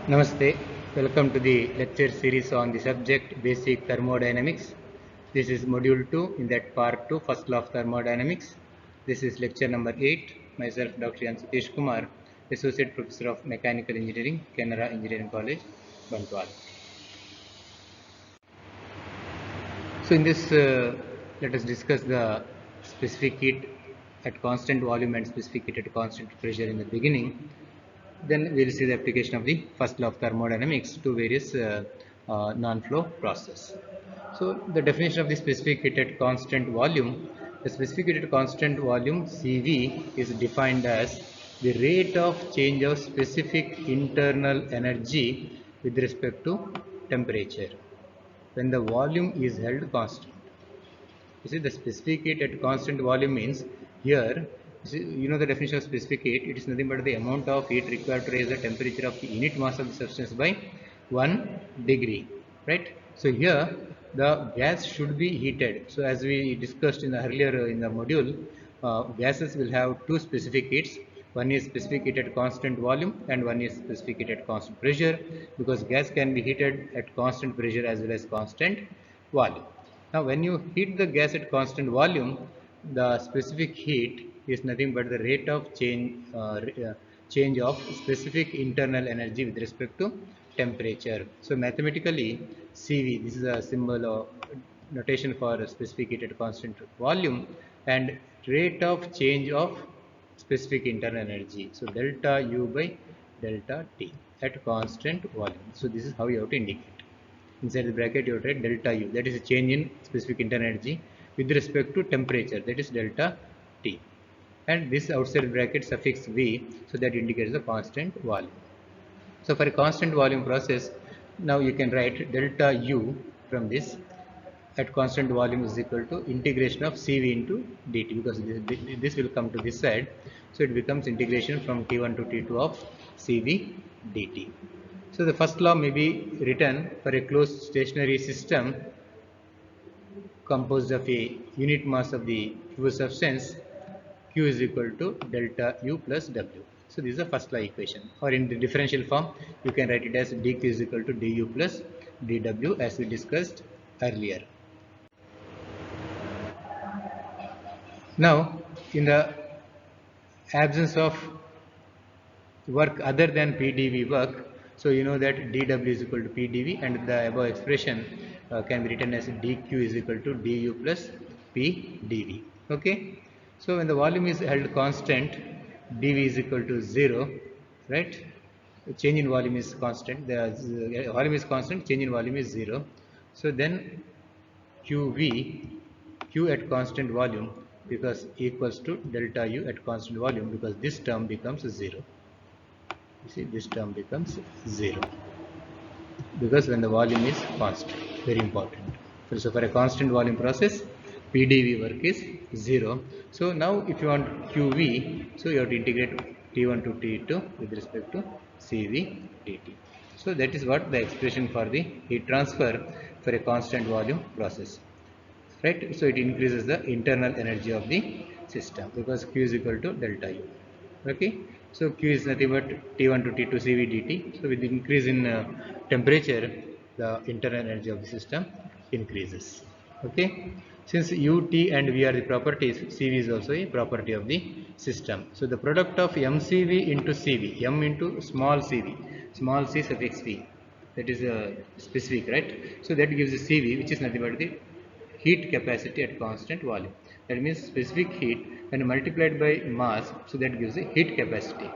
Namaste, welcome to the lecture series on the subject Basic Thermodynamics. This is module 2 in that part 2, first law of thermodynamics. This is lecture number 8. Myself, Dr. Yan Satish Kumar, Associate Professor of Mechanical Engineering, Canara Engineering College, Bantwal. So in this, let us discuss the specific heat at constant volume and specific heat at constant pressure in the beginning. Then we will see the application of the first law of thermodynamics to various non-flow process. So the definition of the specific heat at constant volume, the specific heat at constant volume CV is defined as the rate of change of specific internal energy with respect to temperature when the volume is held constant. You see, the specific heat at constant volume means here, you know the definition of specific heat, it is nothing but the amount of heat required to raise the temperature of the unit mass of the substance by 1 degree, right? So here the gas should be heated. So as we discussed in the earlier in the module, gases will have two specific heats. One is specific heat at constant volume and one is specific heat at constant pressure, because gas can be heated at constant pressure as well as constant volume. Now, when you heat the gas at constant volume, the specific heat is nothing but the rate of change of specific internal energy with respect to temperature. So, mathematically, CV, this is a symbol of notation for specific heat at constant volume, and rate of change of specific internal energy. So, delta U by delta T at constant volume. So, this is how you have to indicate. Inside the bracket you have to write delta U, that is a change in specific internal energy with respect to temperature, that is delta T, and this outside bracket suffix V, so that indicates the constant volume. So for a constant volume process, now you can write delta U from this at constant volume is equal to integration of CV into dt, because this will come to this side, so it becomes integration from T1 to T2 of CV dt. So the first law may be written for a closed stationary system composed of a unit mass of the fluid substance, Q is equal to delta U plus W. So this is the first law equation, or in the differential form you can write it as dQ is equal to du plus dW, as we discussed earlier. Now, in the absence of work other than PdV work, so you know that dW is equal to PdV, and the above expression can be written as dQ is equal to du plus PdV. Okay, so when the volume is held constant, dV is equal to 0, right? Change in volume is constant, the volume is constant, change in volume is 0. So then QV, Q at constant volume, because equals to delta U at constant volume, because this term becomes 0. You see, this term becomes 0 because when the volume is constant, very important. So for a constant volume process, PdV work is 0. So now if you want QV, so you have to integrate T1 to T2 with respect to CV dt. So that is what the expression for the heat transfer for a constant volume process, right? So it increases the internal energy of the system, because Q is equal to delta U. Okay, so Q is nothing but T1 to T2 CV dt. So with the increase in temperature, the internal energy of the system increases. Okay, since U, T and V are the properties, CV is also a property of the system. So the product of MCV into CV, M into small cv, small c suffix v, that is a specific, right? So that gives a CV, which is nothing but the heat capacity at constant volume. That means specific heat when multiplied by mass, so that gives a heat capacity.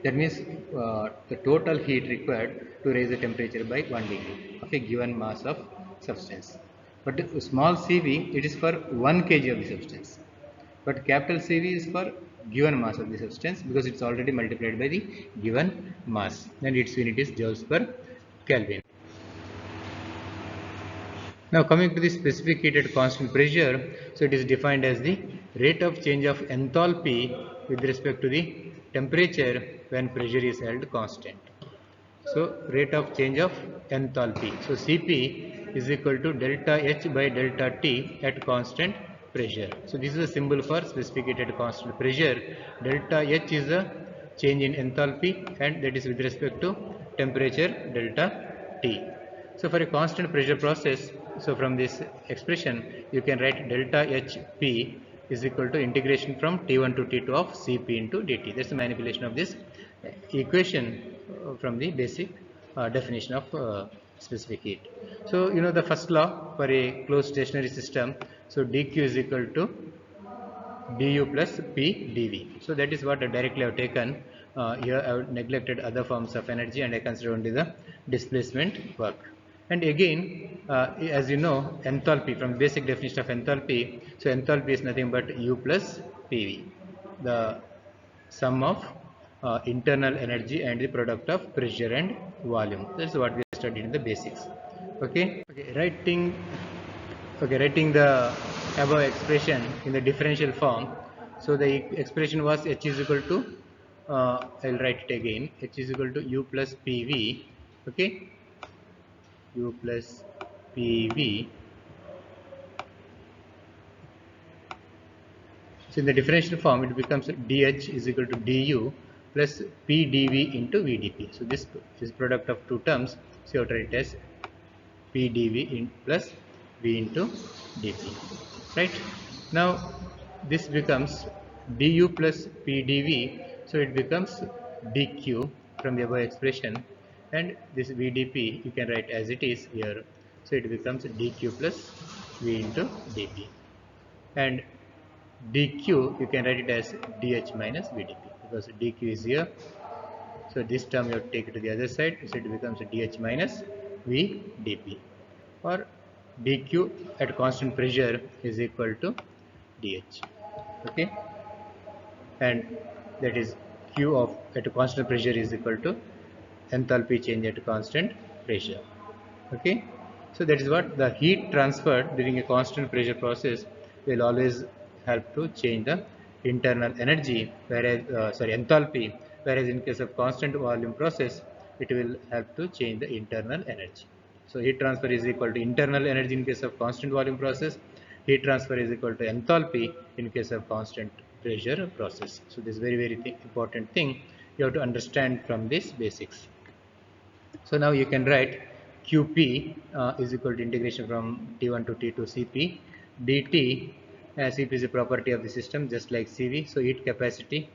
That means the total heat required to raise the temperature by 1 degree of a given mass of substance. But small CV, it is for 1 kg of the substance. But capital CV is for given mass of the substance, because it's already multiplied by the given mass, and its unit is joules per Kelvin. Now coming to the specific heat at constant pressure, so it is defined as the rate of change of enthalpy with respect to the temperature when pressure is held constant. So rate of change of enthalpy. So Cp is equal to delta H by delta T at constant pressure. So this is a symbol for specific heat at constant pressure. Delta H is a change in enthalpy, and that is with respect to temperature delta T. So for a constant pressure process, so from this expression you can write delta Hp is equal to integration from T1 to T2 of Cp into dt. That's the manipulation of this equation from the basic definition of specific heat. So you know the first law for a closed stationary system. So dq is equal to du plus p dv. So that is what I directly have taken. Here I have neglected other forms of energy and I consider only the displacement work. And again, as you know, enthalpy, from basic definition of enthalpy, so enthalpy is nothing but U plus PV, the sum of internal energy and the product of pressure and volume. That's what we studied in the basics. Okay, writing the above expression in the differential form. So the expression was H is equal to, I'll write it again, H is equal to U plus PV, okay, U plus PV. So in the differential form it becomes dH is equal to du plus PdV into VdP. So this is product of two terms, so you have to write as PdV in plus V into dP, right? Now this becomes du plus PdV, so it becomes dq from the above expression, and this VdP you can write as it is here, so it becomes dq plus V into dP, and dq you can write it as dH minus VdP because dq is here, so this term you have to take it to the other side, so it becomes dH minus V dP, or dq at constant pressure is equal to dH, okay, and that is q of at a constant pressure is equal to enthalpy change at constant pressure, okay. So that is what the heat transferred during a constant pressure process will always help to change the internal energy, whereas enthalpy, whereas in case of constant volume process it will help to change the internal energy. So heat transfer is equal to internal energy in case of constant volume process, heat transfer is equal to enthalpy in case of constant pressure process. So this is very important thing you have to understand from this basics. So now you can write Qp is equal to integration from T1 to T2 Cp dt. Cp is a property of the system just like Cv. So heat capacity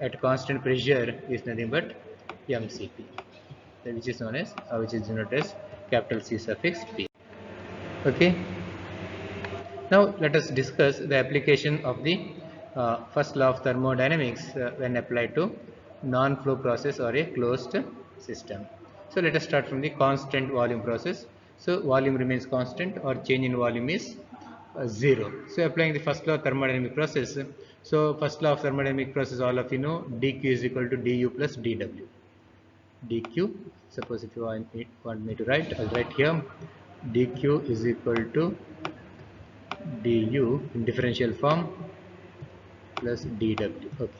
at constant pressure is nothing but mCp, which is denoted as capital C suffix p. Okay. Now let us discuss the application of the first law of thermodynamics when applied to non-flow process or a closed system. So let us start from the constant volume process. So volume remains constant or change in volume is 0. So applying the first law of thermodynamic process. So first law of thermodynamic process, all of you know, dq is equal to du plus dw. dq, suppose if you want me to write, I'll write here dq is equal to du in differential form plus dw. Okay.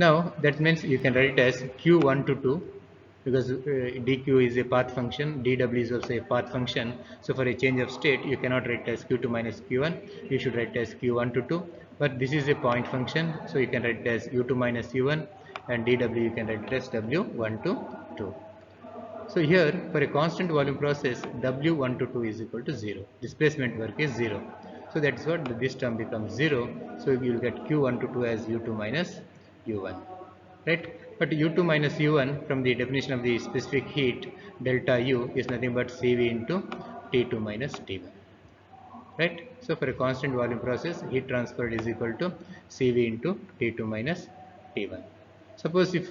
Now that means you can write it as q1 to 2 because dq is a path function, dw is also a path function. So for a change of state you cannot write it as q2 minus q1, you should write it as q1 to 2. But this is a point function, so you can write it as u2 minus u1, and dw you can write it as w1 to 2. So here for a constant volume process W1 to 2 is equal to 0. Displacement work is 0. So that's what this term becomes 0. So you will get Q1 to 2 as U2 minus U1. Right? But U2 minus U1 from the definition of the specific heat delta U is nothing but Cv into T2 minus T1. Right? So for a constant volume process heat transferred is equal to Cv into T2 minus T1. Suppose if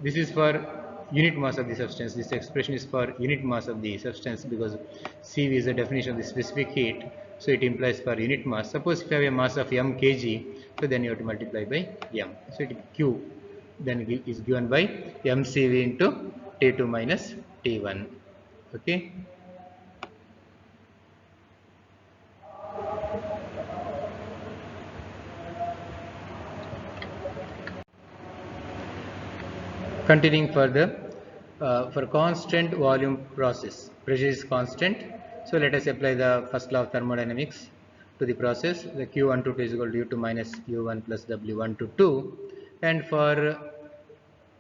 this is for unit mass of the substance, this expression is for unit mass of the substance because Cv is the definition of the specific heat, so it implies for unit mass. Suppose if you have a mass of m kg, so then you have to multiply by m. So it Q then is given by mCv into T2 minus T1. Okay. Continuing further, for constant volume process, pressure is constant. So let us apply the first law of thermodynamics to the process. The Q122 is equal to U2 minus U1 plus W122. And for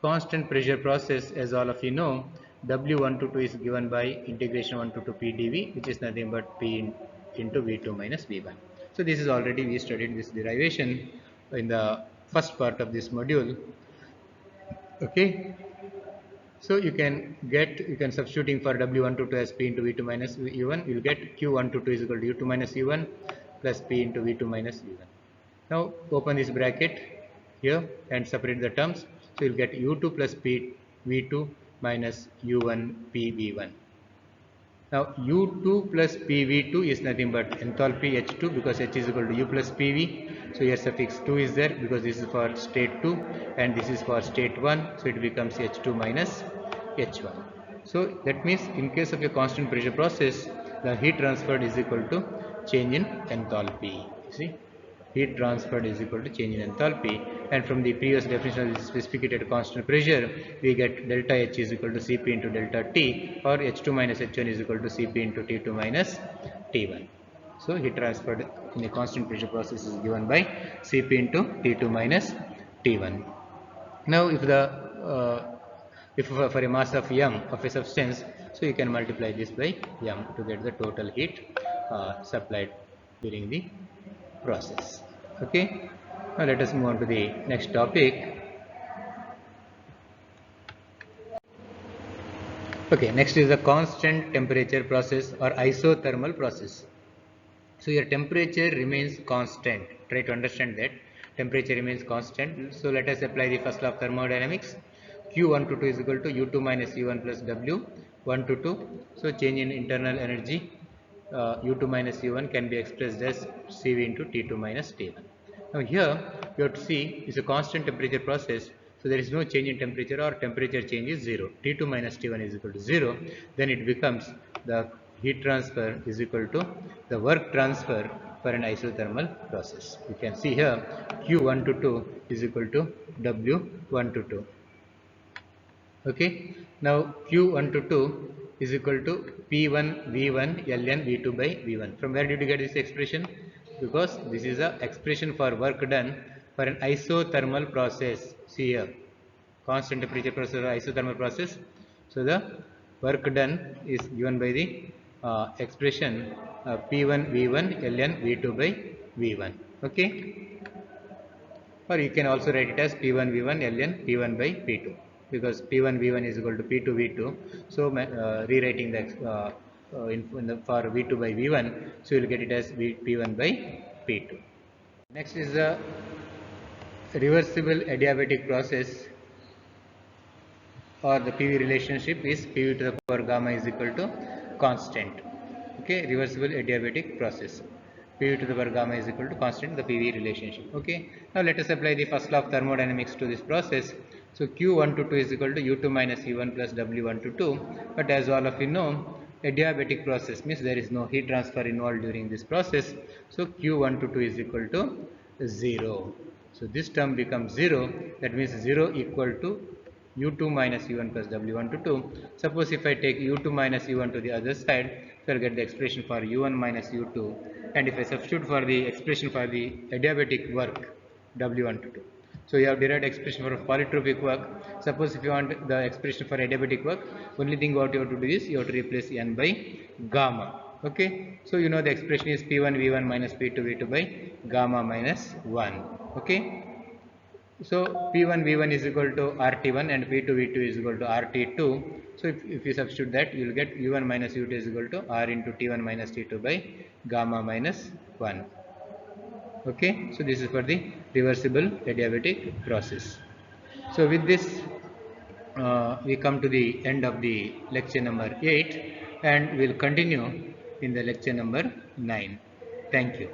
constant pressure process, as all of you know, W122 is given by integration 1 to 2 P dV, which is nothing but P into V2 minus V1. So this is already we studied this derivation in the first part of this module. Okay. So you can substituting for W122 as P into V2 minus U1, you will get Q122 is equal to U2 minus U1 plus P into V2 minus V1. Now open this bracket here and separate the terms. So you will get U2 plus P V2 minus U1 P V1. Now U2 plus PV2 is nothing but enthalpy H2, because H is equal to U plus PV. So here suffix 2 is there because this is for state 2 and this is for state 1. So it becomes H2 minus H1. So that means in case of a constant pressure process, the heat transferred is equal to change in enthalpy. See? Heat transferred is equal to change in enthalpy, and from the previous definition of the specific heat at constant pressure, we get delta H is equal to Cp into delta T, or H2 minus H1 is equal to Cp into T2 minus T1. So heat transferred in a constant pressure process is given by Cp into T2 minus T1. Now if for a mass of m of a substance, so you can multiply this by m to get the total heat supplied during the process. Okay, now let us move on to the next topic. Okay, next is the constant temperature process or isothermal process. So your temperature remains constant. Try to understand that temperature remains constant. So let us apply the first law of thermodynamics. Q122 is equal to U2 minus U1 plus W122. So change in internal energy U2 minus U1 can be expressed as Cv into T2 minus T1. Now here you have to see it's a constant temperature process. So there is no change in temperature, or temperature change is 0. T2 minus T1 is equal to 0. Then it becomes the heat transfer is equal to the work transfer for an isothermal process. You can see here Q122 is equal to W122. Okay. Now Q122 is equal to P1 V1 Ln V2 by V1. From where did you get this expression? Because this is a expression for work done for an isothermal process. See here, constant temperature process or isothermal process. So the work done is given by the expression P1 V1 Ln V2 by V1. Okay. Or you can also write it as P1 V1 Ln P1 by P2, because P1 V1 is equal to P2 V2. So rewriting the for V2 by V1, so you will get it as P1 by P2. Next is the reversible adiabatic process, or the PV relationship is PV to the power gamma is equal to constant. Okay, reversible adiabatic process. PV to the power gamma is equal to constant, the PV relationship. Okay, now let us apply the first law of thermodynamics to this process. So Q122 is equal to U2 minus U1 plus W122. But as all of you know, adiabatic process means there is no heat transfer involved during this process. So Q122 is equal to 0. So this term becomes 0. That means 0 equal to U2 minus U1 plus W122. Suppose if I take U2 minus U1 to the other side, so I'll get the expression for U1 minus U2. And if I substitute for the expression for the adiabatic work, W122. So you have derived expression for polytropic work. Suppose if you want the expression for adiabatic work, only thing what you have to do is you have to replace N by gamma. Okay. So you know the expression is P1 V1 minus P2 V2 by gamma minus 1. Okay. So P1 V1 is equal to RT1 and P2 V2 is equal to RT2. So if you substitute that, you will get U1 minus U2 is equal to R into T1 minus T2 by gamma minus 1. Okay, so this is for the reversible adiabatic process. So with this, we come to the end of the lecture number 8, and we'll continue in the lecture number 9. Thank you.